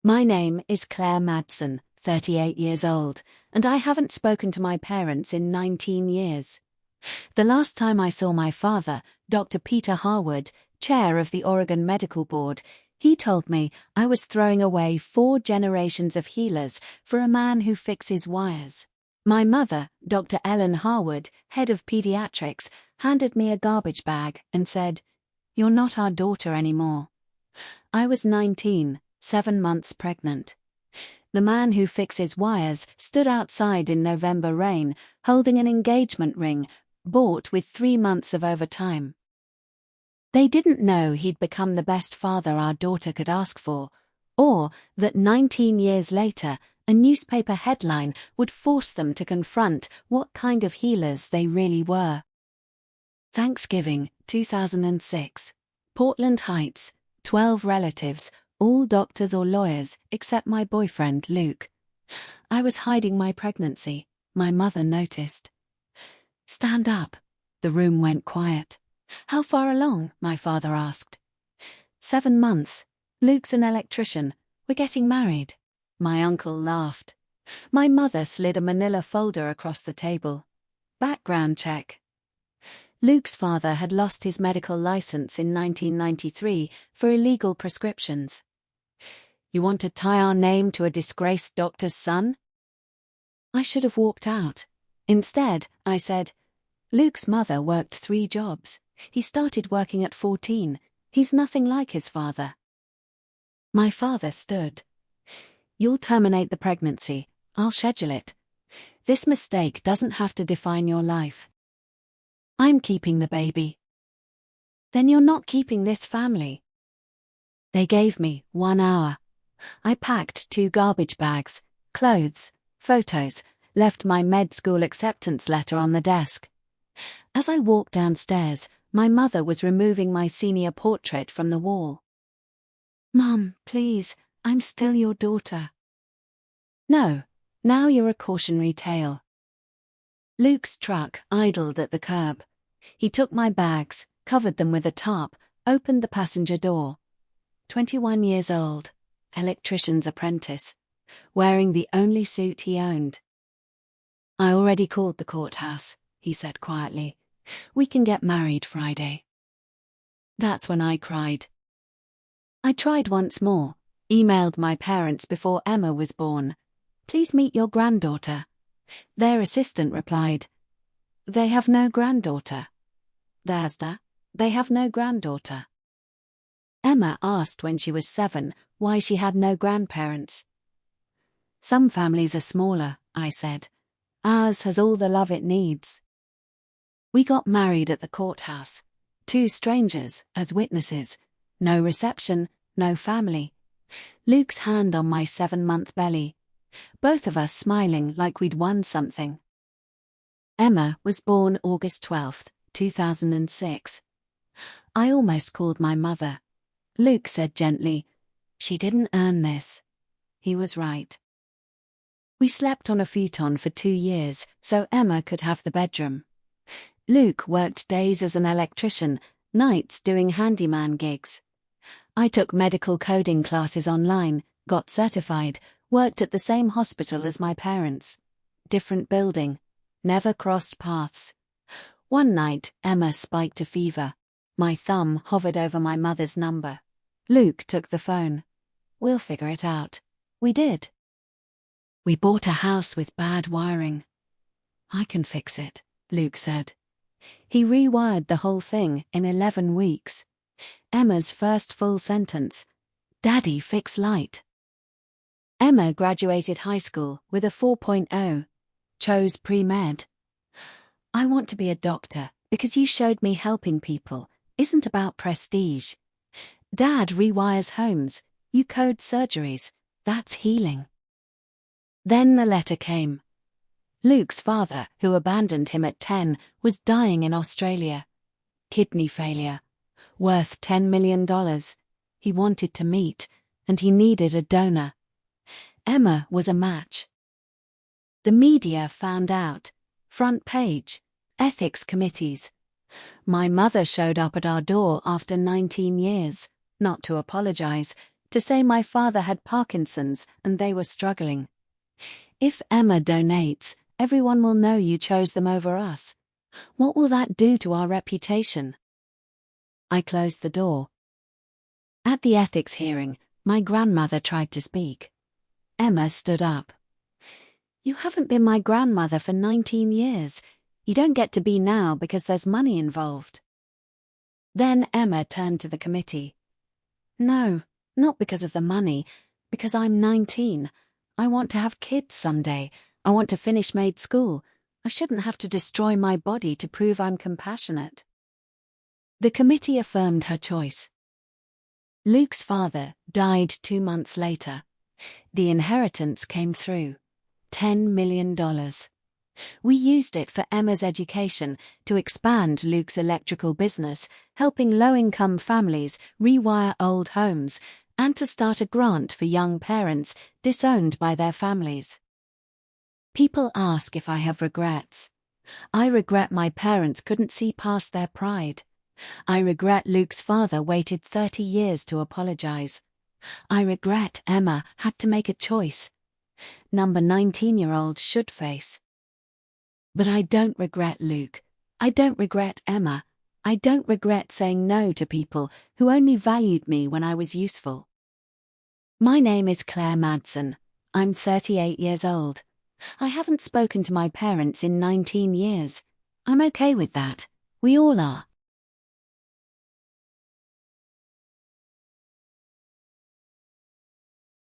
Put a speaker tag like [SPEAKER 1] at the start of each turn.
[SPEAKER 1] My name is Claire Madsen, 38 years old, and I haven't spoken to my parents in 19 years. The last time I saw my father, Dr. Peter Harwood, chair of the Oregon Medical Board, he told me I was throwing away 4 generations of healers for a man who fixes wires. My mother, Dr. Ellen Harwood, head of pediatrics, handed me a garbage bag and said, "You're not our daughter anymore." I was 19, 7 months pregnant. The man who fixes wires stood outside in November rain, holding an engagement ring, bought with 3 months of overtime. They didn't know he'd become the best father our daughter could ask for, or that 19 years later, a newspaper headline would force them to confront what kind of healers they really were. Thanksgiving, 2006. Portland Heights, 12 relatives, all doctors or lawyers except my boyfriend Luke. I was hiding my pregnancy. My mother noticed. "Stand up." The room went quiet. "How far along?" my father asked. 7 months. Luke's an electrician. We're getting married. My uncle laughed. My mother slid a manila folder across the table. Background check. Luke's father had lost his medical license in 1993 for illegal prescriptions. "You want to tie our name to a disgraced doctor's son?" I should have walked out. Instead, I said, "Luke's mother worked 3 jobs. He started working at 14. He's nothing like his father." My father stood. "You'll terminate the pregnancy. I'll schedule it. This mistake doesn't have to define your life." "I'm keeping the baby." "Then you're not keeping this family." They gave me 1 hour. I packed 2 garbage bags, clothes, photos, left my med school acceptance letter on the desk. As I walked downstairs, my mother was removing my senior portrait from the wall. "Mum, please, I'm still your daughter." "No, now you're a cautionary tale." Luke's truck idled at the curb. He took my bags, covered them with a tarp, opened the passenger door. 21 years old, electrician's apprentice, wearing the only suit he owned. "I already called the courthouse," he said quietly. "We can get married Friday." That's when I cried. I tried once more, emailed my parents before Emma was born. "Please meet your granddaughter." Their assistant replied, "They have no granddaughter." They have no granddaughter. Emma asked when she was 7 why she had no grandparents. "Some families are smaller," I said. "Ours has all the love it needs." We got married at the courthouse. 2 strangers as witnesses. No reception, no family. Luke's hand on my 7-month belly. Both of us smiling like we'd won something. Emma was born August 12, 2006. I almost called my mother. Luke said gently, "She didn't earn this." He was right. We slept on a futon for 2 years so Emma could have the bedroom. Luke worked days as an electrician, nights doing handyman gigs. I took medical coding classes online, got certified, worked at the same hospital as my parents. Different building. Never crossed paths. One night, Emma spiked a fever. My thumb hovered over my mother's number. Luke took the phone. "We'll figure it out." We did. We bought a house with bad wiring. "I can fix it," Luke said. He rewired the whole thing in 11 weeks. Emma's first full sentence, "Daddy, fix light." Emma graduated high school with a 4.0. Chose pre-med. "I want to be a doctor because you showed me helping people isn't about prestige. Dad rewires homes, you code surgeries, that's healing." Then the letter came. Luke's father, who abandoned him at 10, was dying in Australia. Kidney failure. Worth $10 million. He wanted to meet, and he needed a donor. Emma was a match. The media found out. Front page. Ethics committees. My mother showed up at our door after 19 years, not to apologize, to say my father had Parkinson's and they were struggling. If Emma donates, everyone will know you chose them over us. What will that do to our reputation? I closed the door. At the ethics hearing, my grandmother tried to speak. Emma stood up. You haven't been my grandmother for 19 years. You don't get to be now because there's money involved. Then Emma turned to the committee. No, not because of the money, because I'm 19. I want to have kids someday. I want to finish med school. I shouldn't have to destroy my body to prove I'm compassionate. The committee affirmed her choice. Luke's father died 2 months later. The inheritance came through. $10 million. We used it for Emma's education, to expand Luke's electrical business, helping low-income families rewire old homes, and to start a grant for young parents disowned by their families. People ask if I have regrets. I regret my parents couldn't see past their pride. I regret Luke's father waited 30 years to apologize. I regret Emma had to make a choice. Number 19-year-old should face. But I don't regret Luke. I don't regret Emma. I don't regret saying no to people who only valued me when I was useful. My name is Claire Madsen. I'm 38 years old. I haven't spoken to my parents in 19 years. I'm okay with that. We all are.